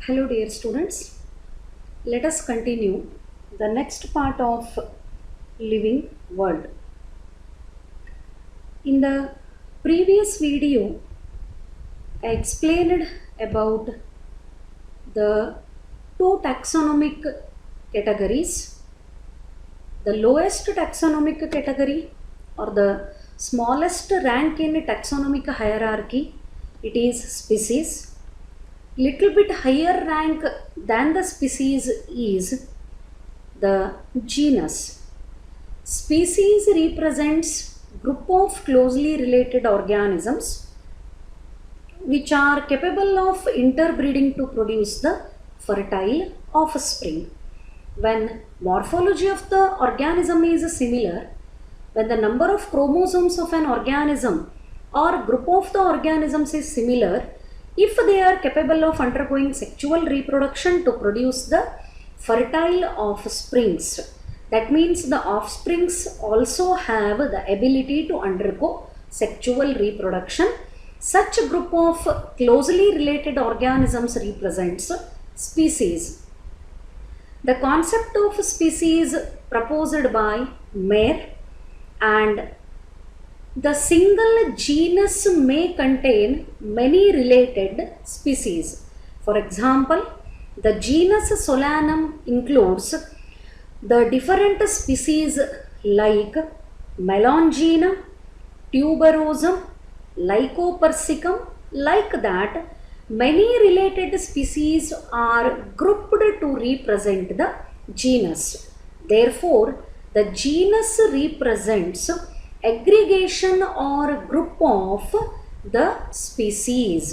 Hello dear students, let us continue the next part of living world. In the previous video, I explained about the two taxonomic categories. The lowest taxonomic category or the smallest rank in taxonomic hierarchy, it is species. Little bit higher rank than the species is the genus. Species represents group of closely related organisms which are capable of interbreeding to produce the fertile offspring. When morphology of the organism is similar, when the number of chromosomes of an organism or group of the organisms is similar, if they are capable of undergoing sexual reproduction to produce the fertile offsprings, that means the offsprings also have the ability to undergo sexual reproduction. Such a group of closely related organisms represents species. The concept of species proposed by Mayer, and the single genus may contain many related species. For example, the genus Solanum includes the different species like Melongena, Tuberosum, Lycopersicum. Like that, many related species are grouped to represent the genus. Therefore, the genus represents aggregation or group of the species.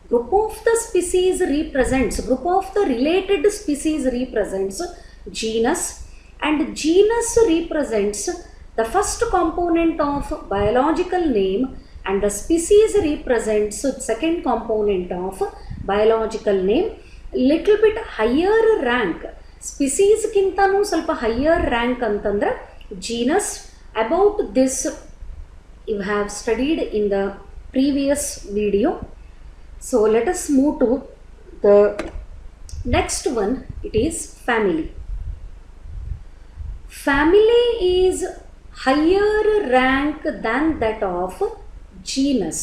Group of the species represents, group of the related species represents genus, and genus represents the first component of biological name, and the species represents second component of biological name. Little bit higher rank, species kintanu ಸ್ವಲ್ಪ higher rank ಅಂತಂದ್ರೆ genus. About this you have studied in the previous video. So let us move to the next one. It is family. Family is higher rank than that of genus.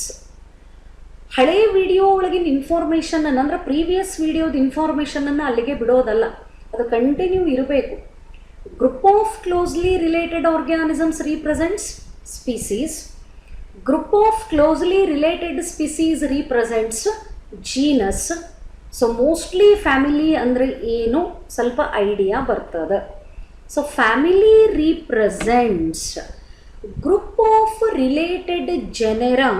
ಹಳೆ video ಒಳಗಿನ information ಅಂದರೆ previous ವಿಡಿಯೋದ ಇನ್ಫಾರ್ಮೇಷನನ್ನು ಅಲ್ಲಿಗೆ ಬಿಡೋದಲ್ಲ, ಅದು continue ಇರಬೇಕು. Group of closely related organisms represents species. Group of closely related species represents genus. So mostly family andre ಏನು ಸ್ವಲ್ಪ idea ಬರ್ತದೆ. So family represents group of related genera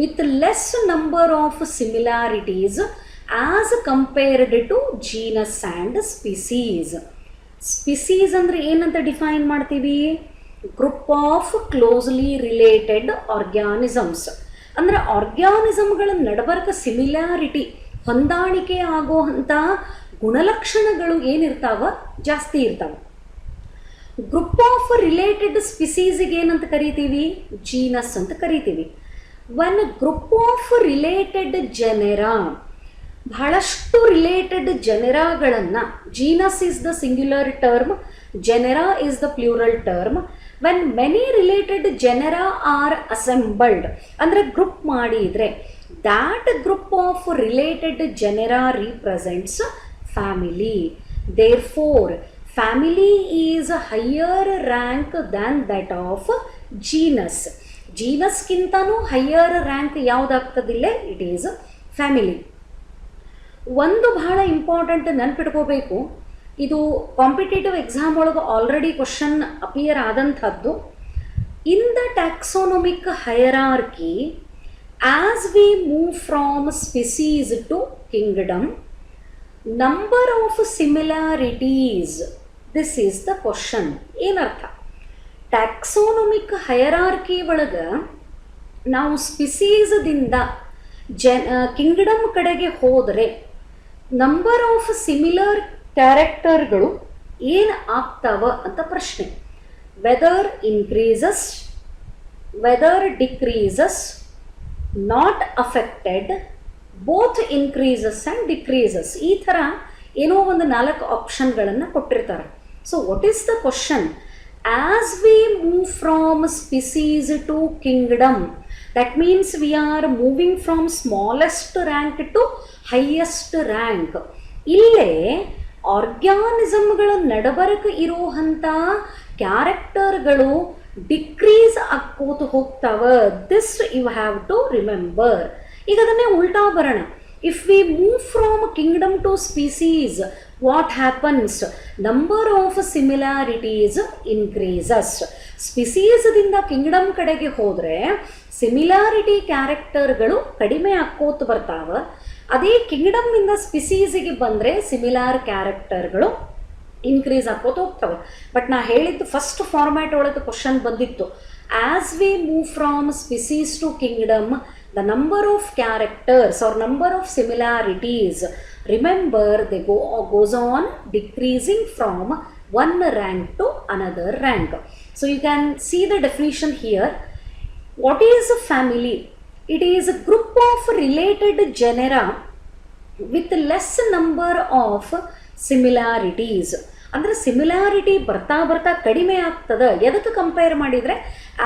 with less number of similarities as compared to genus and species. Species ಅಂದರೆ ಏನಂತ define ಮಾಡ್ತೀವಿ? Group of closely related organisms. ಅಂದರೆ ಆರ್ಗ್ಯಾನಿಸಮ್ಗಳ ನಡಬರ್ಕ similarity, ಹೊಂದಾಣಿಕೆ ಆಗುವಂಥ ಗುಣಲಕ್ಷಣಗಳು ಏನಿರ್ತಾವ ಜಾಸ್ತಿ ಇರ್ತಾವೆ. ಗ್ರೂಪ್ ಆಫ್ ರಿಲೇಟೆಡ್ ಸ್ಪೀಸೀಸಿಗೆ ಏನಂತ ಕರಿತೀವಿ? ಜೀನಸ್ ಅಂತ ಕರಿತೀವಿ. One group of related genera, ಬಹಳಷ್ಟು ರಿಲೇಟೆಡ್ ಜೆನೆರಾಗಳನ್ನು, genus is the singular term, genera is the plural term. When many related genera are assembled ಅಂದರೆ ಗ್ರೂಪ್ ಮಾಡಿದರೆ, that group of related genera represents family. Therefore family is higher rank than that of genus. ಜೀನಸ್ಗಿಂತನೂ higher rank ಯಾವುದಾಗ್ತದಿಲ್ಲ? It is family. ಒಂದು ಬಹಳ important ನೆನಪಿಟ್ಕೋಬೇಕು, ಇದು competitive exam ಒಳಗೆ already question appear ಆದಂಥದ್ದು. In the ಟ್ಯಾಕ್ಸೋನಮಿಕ್ hierarchy, as we move from species to kingdom, number of similarities, this is the question. ಏನರ್ಥ? Taxonomic hierarchy ಒಳಗೆ ನಾವು ಸ್ಪೀಸೀಸ್ದಿಂದ ಕಿಂಗ್ಡಮ್ ಕಡೆಗೆ ಹೋದರೆ ನಂಬರ್ ಆಫ್ ಸಿಮಿಲರ್ ಕ್ಯಾರೆಕ್ಟರ್ಗಳು ಏನು ಆಗ್ತಾವ ಅಂತ ಪ್ರಶ್ನೆ. Whether increases, whether decreases, not affected, both increases and decreases. ಈ ಥರ ಏನೋ ಒಂದು 4 ಆಪ್ಷನ್ಗಳನ್ನು ಕೊಟ್ಟಿರ್ತಾರೆ. So what is the question? As we move from species to kingdom, that means we are moving from smallest rank to highest rank. ಇಲ್ಲೇ ಆರ್ಗ್ಯಾನಿಸಮ್ಗಳ ನಡಬರಕ ಇರುವಂಥ ಕ್ಯಾರೆಕ್ಟರ್ಗಳು decrease ಆಕ್ಕೋತ ಹೋಗ್ತಾವ. This you have to remember. ಈಗ ಅದನ್ನೇ ಉಲ್ಟಾ ಬರೋಣ. If we move from kingdom to species, what happens? Number of similarities increases. ಸ್ಪೀಸೀಸ್ದಿಂದ kingdom ಕಡೆಗೆ ಹೋದರೆ ಸಿಮಿಲಾರಿಟಿ ಕ್ಯಾರೆಕ್ಟರ್ಗಳು ಕಡಿಮೆ ಆಕ್ಕೋತ ಬರ್ತಾವ. ಅದೇ ಕಿಂಗ್ಡಮ್ಮಿಂದ ಸ್ಪೀಸೀಸಿಗೆ ಬಂದರೆ ಸಿಮಿಲಾರ್ ಕ್ಯಾರೆಕ್ಟರ್ಗಳು ಇನ್ಕ್ರೀಸ್ ಆಕೋತ ಹೋಗ್ತವೆ. ಬಟ್ ನಾ ಹೇಳಿದ್ದು ಫಸ್ಟ್ ಫಾರ್ಮ್ಯಾಟ್ ಒಳಗೆ ಕ್ವಶನ್ ಬಂದಿತ್ತು. As we move from species to kingdom, the number of characters or number of similarities, remember, they goes on decreasing from one rank to another rank. So you can see the definition here. What is a family? It is a group of related genera with less number of similarities. ಅಂದರೆ similarity ಬರ್ತಾ ಬರ್ತಾ ಕಡಿಮೆ ಆಗ್ತದೆ. ಎದಕ್ಕೆ compare ಮಾಡಿದರೆ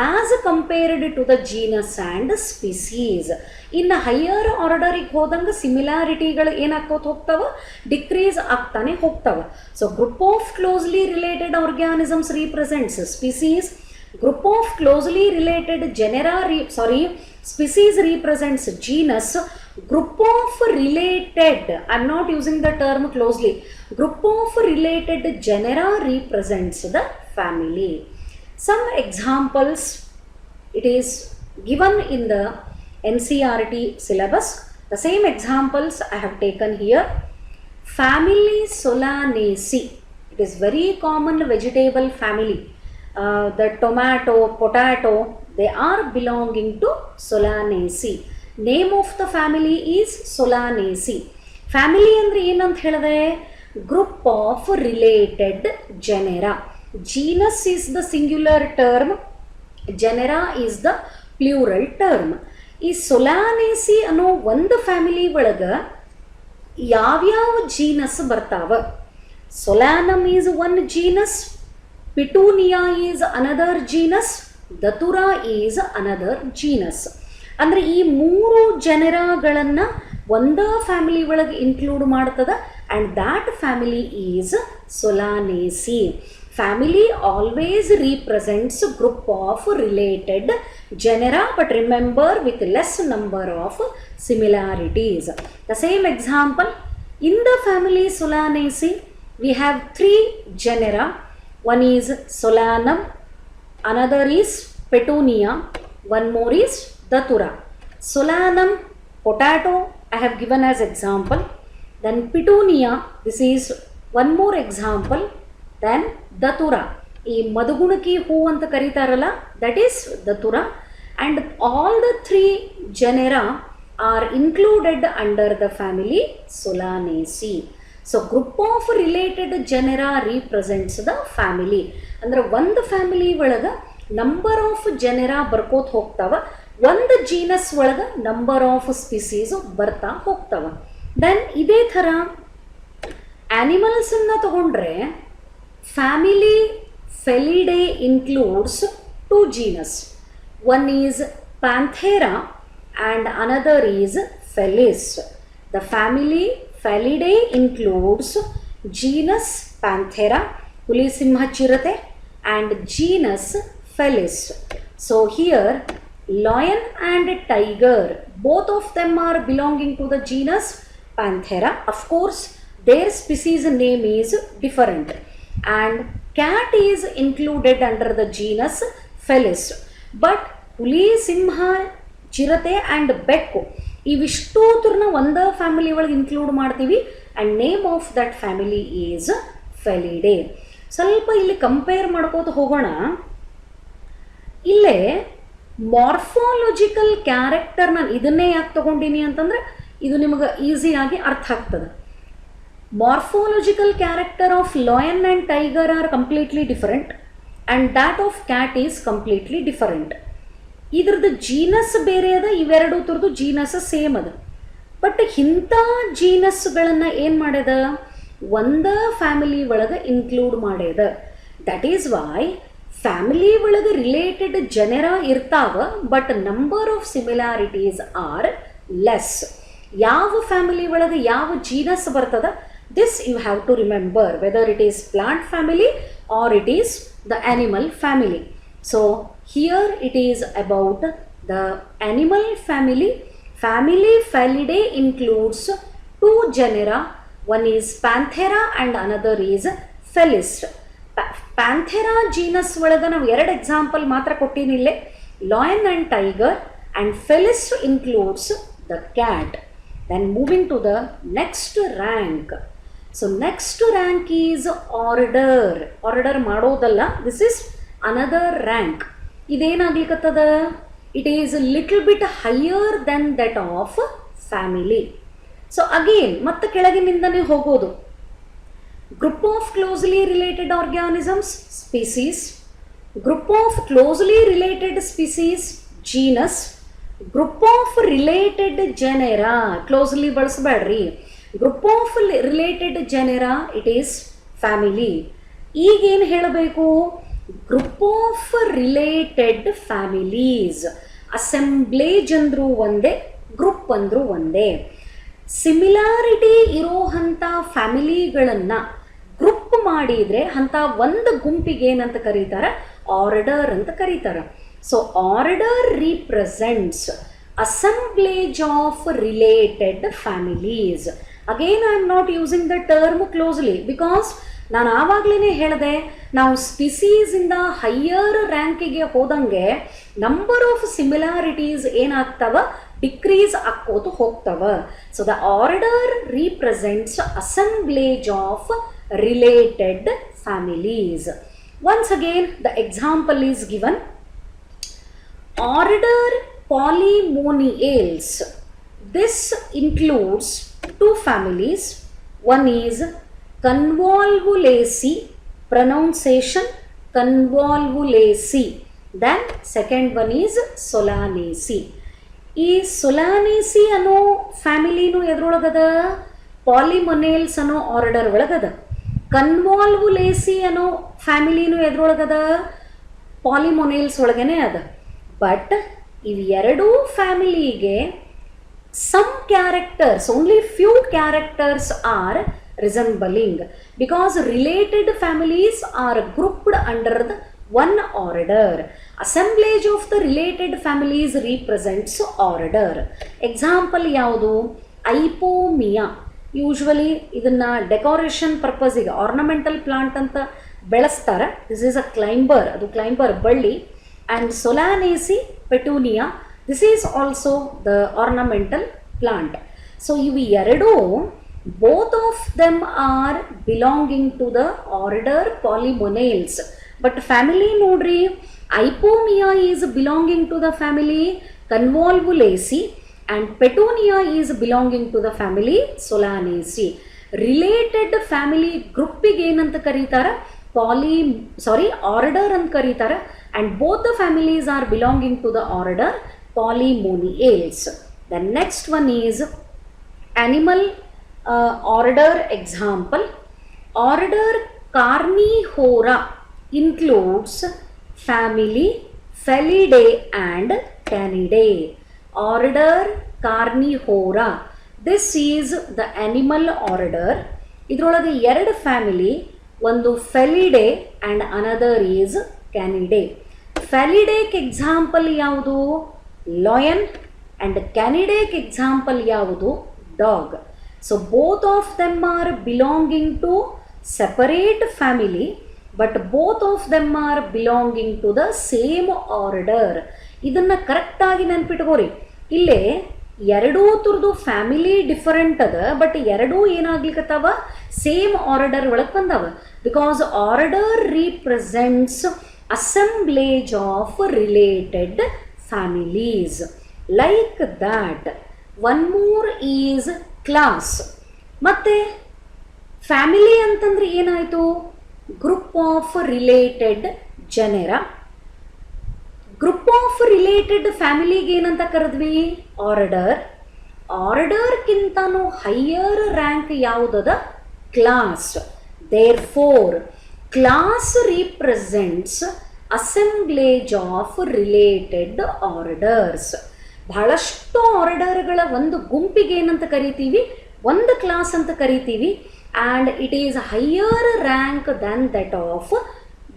as compared to the genus and species. ಇನ್ನು higher ಆರ್ಡರಿಗೆ ಹೋದಂಗೆ ಸಿಮಿಲಾರಿಟಿಗಳು ಏನಾಗ್ಕೋತ ಹೋಗ್ತಾವೆ? ಡಿಕ್ರೀಸ್ ಆಗ್ತಾನೆ ಹೋಗ್ತಾವೆ. So group of closely related organisms represents species. Group of closely related genera, species represents genus. Group of related, I am not using the term closely, group of related genera represents the family. Some examples, it is given in the NCERT syllabus. The same examples I have taken here. Family Solanaceae, it is very common vegetable family. The tomato, potato, they are belonging to Solanaceae. Name of the family is Solanaceae. Family ಅಂದ್ರೆ ಏನಂತ ಹೇಳಿದೆ? Group of related genera. Genus is the singular term, genera is the plural term. ಈ Solanaceae ಅನ್ನೋ ಒಂದು family ಒಳಗೆ ಯಾವ್ಯಾವ genus ಬರ್ತಾವ? Solanum is one genus, Petunia is another genus, Datura is another genus. ಅಂದರೆ ಈ 3 ಜನರಾಗಳನ್ನು ಒಂದೇ ಫ್ಯಾಮಿಲಿ ಒಳಗೆ ಇನ್ಕ್ಲೂಡ್ ಮಾಡ್ತದೆ. And that family is Solanaceae. Family always represents group of related genera, but remember with less number of similarities. The same example, in the family Solanaceae, we have 3 genera. One is Solanum, another is Petunia, one more is Datura. Solanum, potato, I have given as example. Then Petunia, this is one more example. Then Datura, ಈ ಮಧುಗುಣಕಿ ಹೂ ಅಂತ ಕರೀತಾರಲ್ಲ, that is Datura. And all the 3 genera are included under the family Solanaceae. So group of related genera represents the family. ಅಂದರೆ ಒಂದು family ಒಳಗೆ number of ಜನರಾ ಬರ್ಕೋತ ಹೋಗ್ತಾವ. ಒಂದು genus ಒಳಗೆ number of species ಬರ್ತಾ ಹೋಗ್ತಾವ. ದೆನ್ ಇದೇ ಥರ ಆ್ಯನಿಮಲ್ಸನ್ನು ತಗೊಂಡ್ರೆ family ಫೆಲಿಡೆ includes 2 genus. One is Panthera and another is Felis. The family Felidae includes genus Panthera, Pulisimha chirate, and genus Felis. So here lion and tiger, both of them are belonging to the genus Panthera. Of course, their species name is different. And cat is included under the genus Felis. But Pulisimha chirate and bekku, ಇವಿಷ್ಟು ಥರನ ಒಂದೇ family ಒಳಗೆ include ಮಾಡ್ತೀವಿ. And name of that family is Felidae. ಸ್ವಲ್ಪ ಇಲ್ಲಿ compare ಮಾಡ್ಕೋತ ಹೋಗೋಣ. ಇಲ್ಲೇ morphological character ನಾನು ಇದನ್ನೇ ಯಾಕೆ ತೊಗೊಂಡಿನಿ ಅಂತಂದರೆ ಇದು ನಿಮಗೆ ಈಸಿಯಾಗಿ ಅರ್ಥ ಆಗ್ತದೆ. Morphological character of lion and tiger are completely different and that of cat is completely different. ಇದ್ರದ್ದು ಜೀನಸ್ ಬೇರೆ ಅದ, ಇವೆರಡು ಥರದ್ದು ಜೀನಸ್ ಸೇಮ್ ಅದ. ಬಟ್ ಇಂಥ ಜೀನಸ್ಗಳನ್ನು ಏನು ಮಾಡ್ಯದ, ಒಂದು ಫ್ಯಾಮಿಲಿ ಒಳಗೆ ಇನ್ಕ್ಲೂಡ್ ಮಾಡ್ಯದ. ದಟ್ ಈಸ್ ವೈ ಫ್ಯಾಮಿಲಿ ಒಳಗೆ ರಿಲೇಟೆಡ್ ಜನರ ಇರ್ತಾವ, but number of similarities are less. ಯಾವ ಫ್ಯಾಮಿಲಿ ಒಳಗೆ ಯಾವ ಜೀನಸ್ ಬರ್ತದ, this you have to remember, whether it is plant family or it is the animal family. So here it is about the animal family. Family Felidae includes two genera, one is Panthera and another is Felis. Panthera genus ಒಳಗೆ ನಾವು ಎರಡು example ಮಾತ್ರ ಕೊಟ್ಟಿನಿಲ್ಲೇ, lion and tiger, and Felis includes the cat. Then moving to the next rank. So next rank is order. Order ಮಾಡೋದಲ್ಲ, this is another rank. ಇದೇನಾಗ್ಲಿಕ್ಕತ್ತದ, it is a little bit higher than that of family. So again ಮತ್ತೆ ಕೆಳಗಿನಿಂದನೇ ಹೋಗೋದು. Group of closely related organisms, species. Group of closely related species, genus. Group of related genera, closely ಬಳಸಬೇಡ್ರಿ. Group of related genera, it is family. ಈಗೇನು ಹೇಳಬೇಕು, group of related families. ಅಸೆಂಬ್ಲೇಜ್ ಅಂದರೂ ಒಂದೇ, group ಅಂದರೂ ಒಂದೇ. Similarity ಇರೋ ಅಂಥ ಫ್ಯಾಮಿಲಿಗಳನ್ನು ಗ್ರೂಪ್ ಮಾಡಿದರೆ ಅಂಥ ಒಂದು ಗುಂಪಿಗೆ ಏನಂತ ಕರೀತಾರೆ, ಆರ್ಡರ್ ಅಂತ ಕರೀತಾರೆ. So order represents assemblage of related families. Again I am not using the term closely because ನಾನು ಆವಾಗಲೇ ಹೇಳಿದೆ, ನಾವು ಸ್ಪೀಸೀಸಿಂದ ಹೈಯರ್ ರ್ಯಾಂಕಿಗೆ ಹೋದಂಗೆ ನಂಬರ್ ಆಫ್ ಸಿಮಿಲಾರಿಟೀಸ್ ಏನಾಗ್ತವ, ಡಿಕ್ರೀಸ್ ಆಕ್ಕೋತು ಹೋಗ್ತವ. So the order represents assemblage of related families. Once again the example is given. Order Polymoniales. This includes two families. One is Convolvulaceae, pronunciation Convolvulaceae. Then second one is Solanaceae. ಈ Solanaceae ಅನ್ನೋ ಫ್ಯಾಮಿಲಿನೂ ಎದ್ರೊಳಗದ, ಪಾಲಿಮೊನೇಲ್ಸ್ ಅನ್ನೋ order ಒಳಗದ. Convolvulaceae ಅನ್ನೋ ಫ್ಯಾಮಿಲಿನೂ ಎದ್ರೊಳಗದ, ಪಾಲಿಮೊನೇಲ್ಸ್ ಒಳಗೇನೆ ಅದ. But ಇವೆರಡೂ ಫ್ಯಾಮಿಲಿಗೆ some characters, only few characters are resembling because related families are grouped under the one order. Assemblage of the related families represents order. Example ಯಾವುದು, Ipomoea. Usually ಇದನ್ನು decoration ಪರ್ಪಸಿಗೆ ornamental plant ಅಂತ ಬೆಳೆಸ್ತಾರೆ. This is a climber, ಅದು climber ಬಳ್ಳಿ. And Solanaceae, Petunia, this is also the ornamental plant. So ivi eradu, both of them are belonging to the order Polymonales. But family nodri, Ipomia is belonging to the family Convolvulaceae and Petunia is belonging to the family Solanaceae. Related family group ಗೆ ಏನಂತ ಕರೀತಾರೆ, order ಅಂತ ಕರೀತಾರೆ. And both the families are belonging to the order Polymoniales. The next one is animal order example. Order Carnivora includes family Felidae and Canidae. Order Carnivora, this is the animal order. ಇದರೊಳಗೆ ಎರಡು family, ಒಂದು Felidae and another is Canidae. Felidae example ಯಾವುದು, lion, and Canidae example ಯಾವುದು, dog. So both of them are belonging to separate family, but both of them are belonging to the same order. ಇದನ್ನು ಕರೆಕ್ಟಾಗಿ ನೆನ್ಪಿಟ್ಕೋರಿ. ಇಲ್ಲೇ ಎರಡೂ ತುರ್ದು family different ಅದ, but ಎರಡೂ ಏನಾಗ್ಲಿಕ್ಕತ್ತವ, same order ಒಳಗೆ ಬಂದವ. Because order represents assemblage of related families. Like that, one more is class. ಮತ್ತೆ family ಅಂತಂದ್ರೆ ಏನಾಯಿತು, group of related genera. Group of related ಫ್ಯಾಮಿಲಿಗೆ ಏನಂತ ಕರೆದ್ವಿ, ಆರ್ಡರ್. ಆರ್ಡರ್ಗಿಂತನೂ ಹೈಯರ್ ರ್ಯಾಂಕ್ ಯಾವುದದ? Class. Therefore class represents assemblage of related orders. ಬಹಳಷ್ಟು ಆರ್ಡರ್ಗಳ ಒಂದು ಗುಂಪಿಗೆ ಏನಂತ ಕರಿತೀವಿ? ಒಂದು ಕ್ಲಾಸ್ ಅಂತ ಕರಿತೀವಿ. And it is higher rank then that of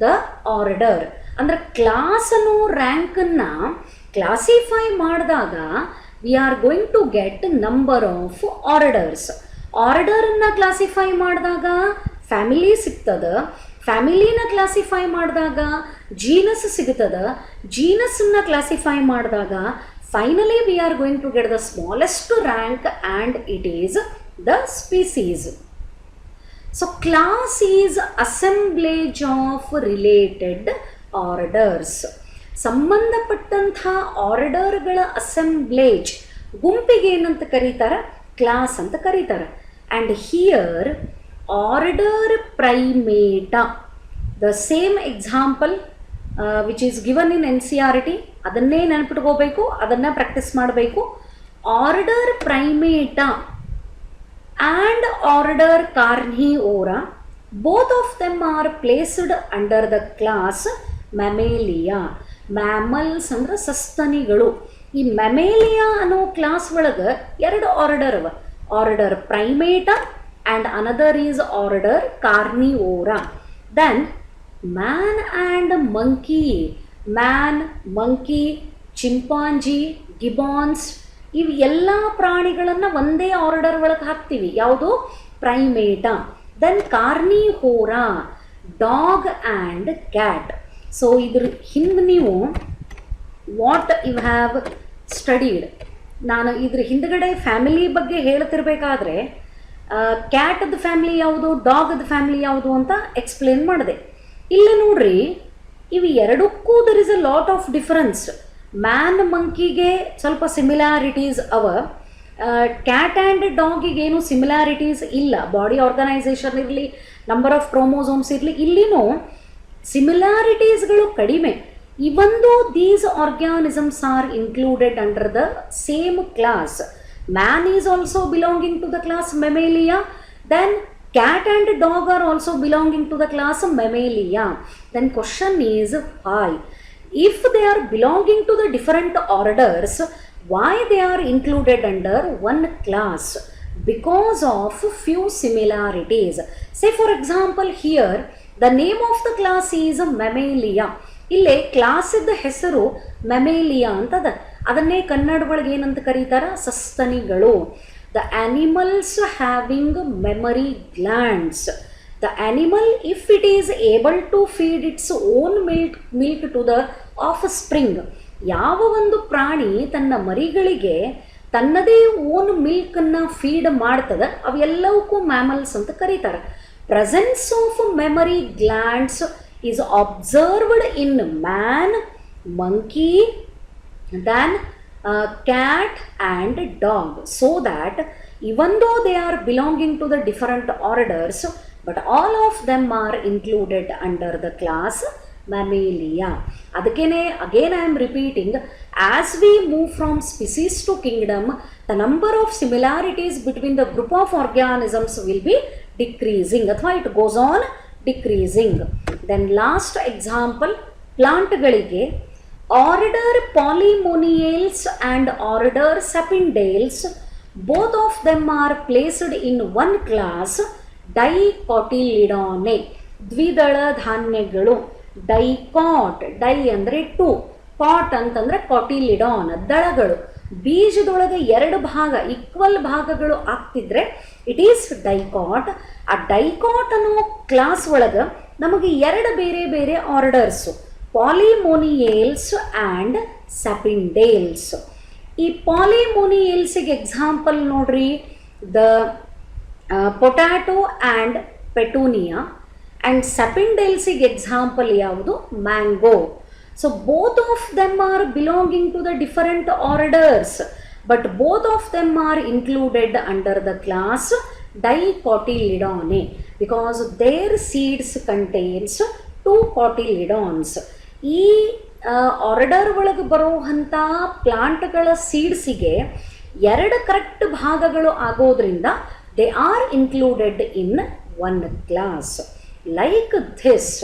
the order. ಅಂದರೆ ಕ್ಲಾಸನ್ನು ರ್ಯಾಂಕನ್ನು ಕ್ಲಾಸಿಫೈ ಮಾಡಿದಾಗ we are going to get number of orders. ಆರ್ಡರನ್ನು ಕ್ಲಾಸಿಫೈ ಮಾಡಿದಾಗ ಫ್ಯಾಮಿಲಿ ಸಿಗ್ತದೆ, ಫ್ಯಾಮಿಲಿನ ಕ್ಲಾಸಿಫೈ ಮಾಡಿದಾಗ ಜೀನಸ್ ಸಿಗ್ತದೆ, ಜೀನಸ್ಸನ್ನು ಕ್ಲಾಸಿಫೈ ಮಾಡಿದಾಗ finally we are going to get the smallest rank and it is the species. So class is assemblage of related orders. ಸಂಬಂಧಪಟ್ಟಂಥ ಆರ್ಡರ್ಗಳ ಅಸೆಂಬ್ಲೇಜ್ ಗುಂಪಿಗೆ ಏನಂತ ಕರೀತಾರೆ? ಕ್ಲಾಸ್ ಅಂತ ಕರೀತಾರೆ. And here order Primata, the same example which is given in NCERT, ಅದನ್ನೇ ನೆನಪಿಟ್ಕೋಬೇಕು, ಅದನ್ನು ಪ್ರಾಕ್ಟೀಸ್ ಮಾಡಬೇಕು. Order Primata and order Carnivora, both of them are placed under the class Mammalia. Mammals ಅಂದ್ರೆ ಸಸ್ತನಿಗಳು. ಈ ಮ್ಯಾಮೇಲಿಯಾ ಅನ್ನೋ ಕ್ಲಾಸ್ ಒಳಗೆ ಎರಡು ಆರ್ಡರ್ ಅವ, order Primata and another is order Carnivora. Then man and monkey, man, monkey, chimpanzee, gibbons, ಇವು ಎಲ್ಲ ಪ್ರಾಣಿಗಳನ್ನು ಒಂದೇ ಆರ್ಡರ್ ಒಳಗೆ ಹಾಕ್ತೀವಿ. ಯಾವುದು? Primata. Then Carnivora, dog and cat. So ಇದ್ರ ಹಿಂದೆ ನೀವು ವಾಟ್ ಯು ಹ್ಯಾವ್ ಸ್ಟಡೀಡ್, ನಾನು ಇದ್ರ ಹಿಂದ್ಗಡೆ ಫ್ಯಾಮಿಲಿ ಬಗ್ಗೆ ಹೇಳ್ತಿರ್ಬೇಕಾದ್ರೆ ಕ್ಯಾಟದ ಫ್ಯಾಮಿಲಿ ಯಾವುದು, ಡಾಗದ ಫ್ಯಾಮಿಲಿ ಯಾವುದು ಅಂತ ಎಕ್ಸ್ಪ್ಲೇನ್ ಮಾಡಿದೆ. ಇಲ್ಲಿ ನೋಡ್ರಿ, ಇವು ಎರಡಕ್ಕೂ there is a lot of difference. Man ಮಂಕಿಗೆ ಸ್ವಲ್ಪ ಸಿಮಿಲಾರಿಟೀಸ್ ಅವ, ಕ್ಯಾಟ್ ಆ್ಯಂಡ್ ಡಾಗಿಗೇನು ಸಿಮಿಲಾರಿಟೀಸ್ ಇಲ್ಲ. ಬಾಡಿ ಆರ್ಗನೈಸೇಷನ್ ಇರಲಿ, ನಂಬರ್ ಆಫ್ ಕ್ರೋಮೋಸೋಮ್ಸ್ ಇರಲಿ, ಇಲ್ಲಿನೂ ಸಿಮಿಲಾರಿಟೀಸ್ಗಳು ಕಡಿಮೆ. ಇವೊಂದು these organisms are included under the same class. Man is also belonging to the class Mammalia. Then cat and dog are also belonging to the class Mammalia. Then question is why? If they are belonging to the different orders, why they are included under one class? Because of few similarities. Say for example here, the name of the class is Mammalia. ಇಲ್ಲೇ ಕ್ಲಾಸಿದ ಹೆಸರು ಮೆಮೇಲಿಯಾ ಅಂತದ. ಅದನ್ನೇ ಕನ್ನಡ ಒಳಗೆ ಏನಂತ ಕರೀತಾರೆ? ಸಸ್ತನಿಗಳು. The animals having mammary glands. The animal if it is able to feed its own milk to the offspring. ಯಾವ ಒಂದು ಪ್ರಾಣಿ ತನ್ನ ಮರಿಗಳಿಗೆ ತನ್ನದೇ ಓನ್ ಮಿಲ್ಕನ್ನು ಫೀಡ್ ಮಾಡ್ತದೆ ಅವೆಲ್ಲವಕ್ಕೂ ಮ್ಯಾಮಲ್ಸ್ ಅಂತ ಕರೀತಾರೆ. Presence of memory glands is observed in man, monkey, then cat and dog, so that even though they are belonging to the different orders, but all of them are included under the class Mammalia. Adakene again I am repeating, as we move from species to kingdom, the number of similarities between the group of organisms will be decreasing, athwa it goes on decreasing. Then last example, ಪ್ಲಾಂಟ್ಗಳಿಗೆ order Polemoniales and order Sapindales, both of them are placed in one class Dicotyledonae. ದ್ವಿದಳ ಧಾನ್ಯಗಳು. Dicot, di ಅಂದರೆ two, cot ಅಂತಂದರೆ cotyledon, ದಳಗಳು. ಬೀಜದೊಳಗೆ ಎರಡು ಭಾಗ equal ಭಾಗಗಳು ಆಗ್ತಿದ್ರೆ ಇಟ್ ಈಸ್ ಡೈಕಾಟ್. ಆ ಡೈಕಾಟ್ ಅನ್ನೋ ಕ್ಲಾಸ್ ಒಳಗೆ ನಮಗೆ ಎರಡು ಬೇರೆ ಬೇರೆ ಆರ್ಡರ್ಸು, ಪಾಲಿಮೋನಿಯಲ್ಸ್ ಆ್ಯಂಡ್ ಸಪಿಂಡೇಲ್ಸ್. ಈ ಪಾಲಿಮೋನಿಯಲ್ಸಿಗೆ ಎಕ್ಸಾಂಪಲ್ ನೋಡ್ರಿ, the potato and petunia. And ಸಪಿಂಡೇಲ್ಸಿಗೆ ಎಕ್ಸಾಂಪಲ್ ಯಾವುದು? Mango. So both of them are belonging to the different orders, but both of them are included under the class Dicotyledone because their seeds contains two cotyledons. ಈ order ಒಳಗೆ ಬರುವಂಥ ಪ್ಲಾಂಟ್ಗಳ ಸೀಡ್ಸಿಗೆ ಎರಡು correct ಭಾಗಗಳು ಆಗೋದ್ರಿಂದ they are included in one class. Like this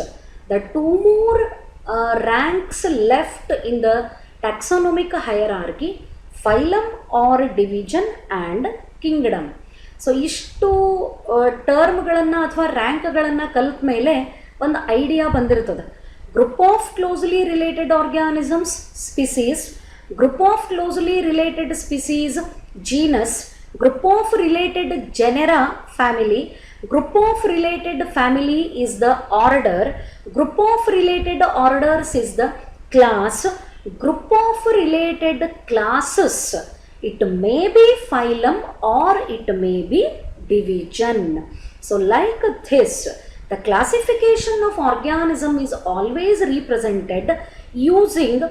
the two ಮೂರ್ ranks left in the taxonomic hierarchy, phylum or division and kingdom. So ಇಷ್ಟು ಟರ್ಮ್ಗಳನ್ನು ಅಥವಾ ರ್ಯಾಂಕ್ಗಳನ್ನು ಕಲಿತ ಮೇಲೆ ಒಂದು ಐಡಿಯಾ ಬಂದಿರ್ತದೆ. Group of closely related organisms species, group of closely related species genus, group of related genera family, group of related family is the order, group of related orders is the class, group of related classes, it may be phylum or it may be division. So like this, the classification of organism is always represented using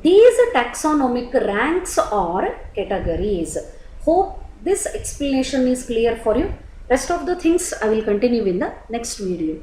these taxonomic ranks or categories. Hope this explanation is clear for you. Rest of the things I will continue in the next video.